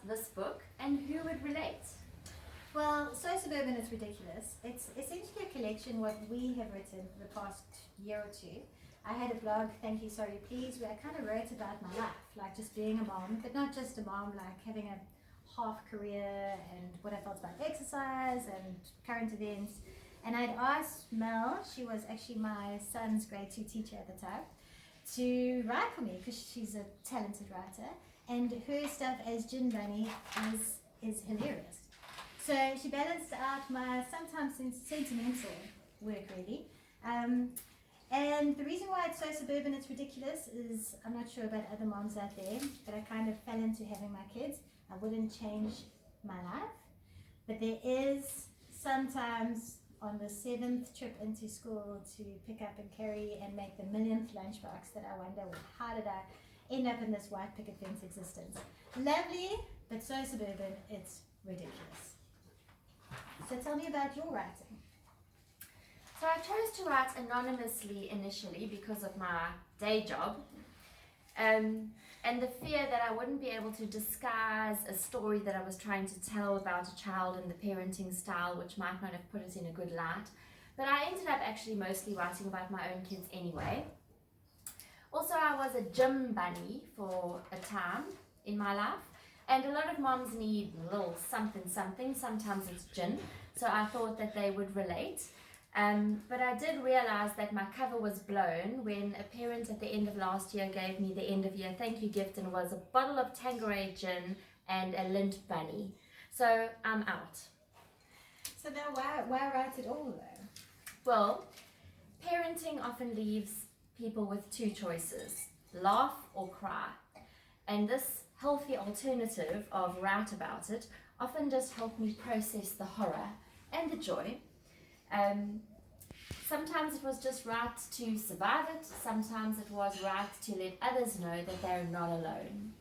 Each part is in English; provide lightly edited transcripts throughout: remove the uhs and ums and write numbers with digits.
this book and who would relate? Well, So Suburban is ridiculous. It's essentially a collection what we have written for the past year or two. I had a blog, Thank You, Sorry, Please, where I kind of wrote about my life, like just being a mom, but not just a mom, like having a half career and what I felt about exercise and current events. And I'd asked Mel, she was actually my son's grade 2 teacher at the time, to write for me because she's a talented writer, and her stuff as Gin Bunny is hilarious. So she balanced out my sometimes sentimental work, really. And the reason why it's So Suburban, it's ridiculous, is I'm not sure about other moms out there, but I kind of fell into having my kids. I wouldn't change my life, but there is sometimes on the 7th trip into school to pick up and carry and make the millionth lunchbox that I wonder, well, how did I end up in this white picket fence existence? Lovely, but So Suburban, it's ridiculous. So tell me about your writing. So I chose to write anonymously initially because of my day job, and the fear that I wouldn't be able to disguise a story that I was trying to tell about a child and the parenting style, which might not have put it in a good light. But I ended up actually mostly writing about my own kids anyway. Also, I was a gym bunny for a time in my life, and a lot of moms need a little something, sometimes it's gin, so I thought that they would relate. But I did realize that my cover was blown when a parent at the end of last year gave me the end of year thank you gift, and it was a bottle of Tanqueray gin and a lint bunny. So I'm out. So now why write it all though? Well, parenting often leaves people with two choices, laugh or cry. And this healthy alternative of write about it often just helped me process the horror and the joy. Sometimes it was just right to survive it, sometimes it was right to let others know that they're not alone.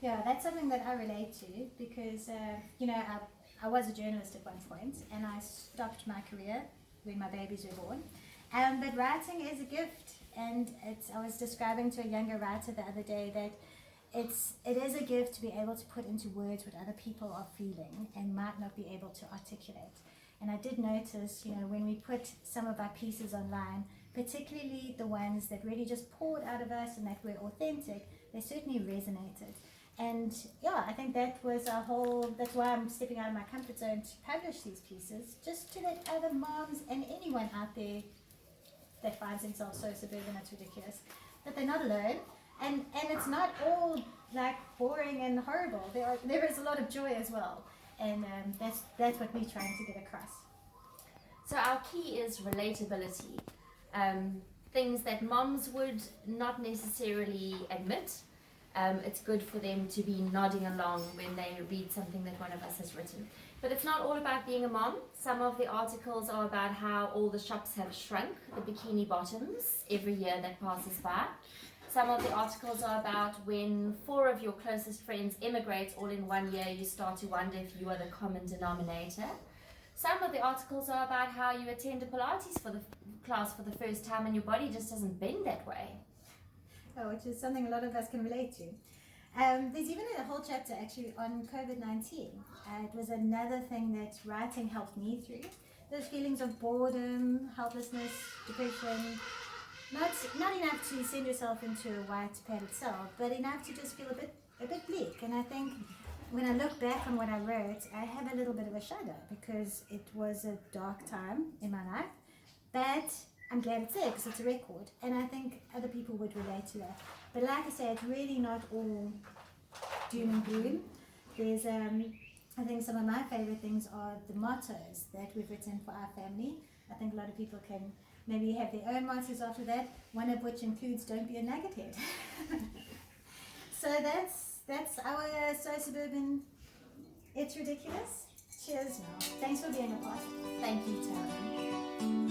Yeah, that's something that I relate to because, I was a journalist at one point and I stopped my career when my babies were born. But writing is a gift, and I was describing to a younger writer the other day that it is a gift to be able to put into words what other people are feeling and might not be able to articulate. And I did notice, when we put some of our pieces online, particularly the ones that really just poured out of us and that were authentic, they certainly resonated. And yeah, I think that's why I'm stepping out of my comfort zone to publish these pieces, just to let other moms and anyone out there that finds themselves so suburban, it's ridiculous, that they're not alone. And it's not all like boring and horrible. There is a lot of joy as well. And that's what we're trying to get across. So our key is relatability. Things that moms would not necessarily admit. It's good for them to be nodding along when they read something that one of us has written. But it's not all about being a mom. Some of the articles are about how all the shops have shrunk, the bikini bottoms, every year that passes by. Some of the articles are about when 4 of your closest friends emigrate all in 1 year, you start to wonder if you are the common denominator. Some of the articles are about how you attend a Pilates class for the first time and your body just doesn't bend that way. Oh, which is something a lot of us can relate to. There's even a whole chapter actually on COVID-19. It was another thing that writing helped me through. Those feelings of boredom, helplessness, depression. Not enough to send yourself into a white padded cell, but enough to just feel a bit bleak. And I think when I look back on what I wrote, I have a little bit of a shudder because it was a dark time in my life. But I'm glad it's there because it's a record, and I think other people would relate to that. But like I say, it's really not all doom and gloom. There's, I think some of my favorite things are the mottos that we've written for our family. I think a lot of people can maybe have their own mottos after that, one of which includes "Don't be a nugget head." So that's our So Suburban. It's ridiculous. Cheers now. Thanks for being a part. Thank you, Taralyn.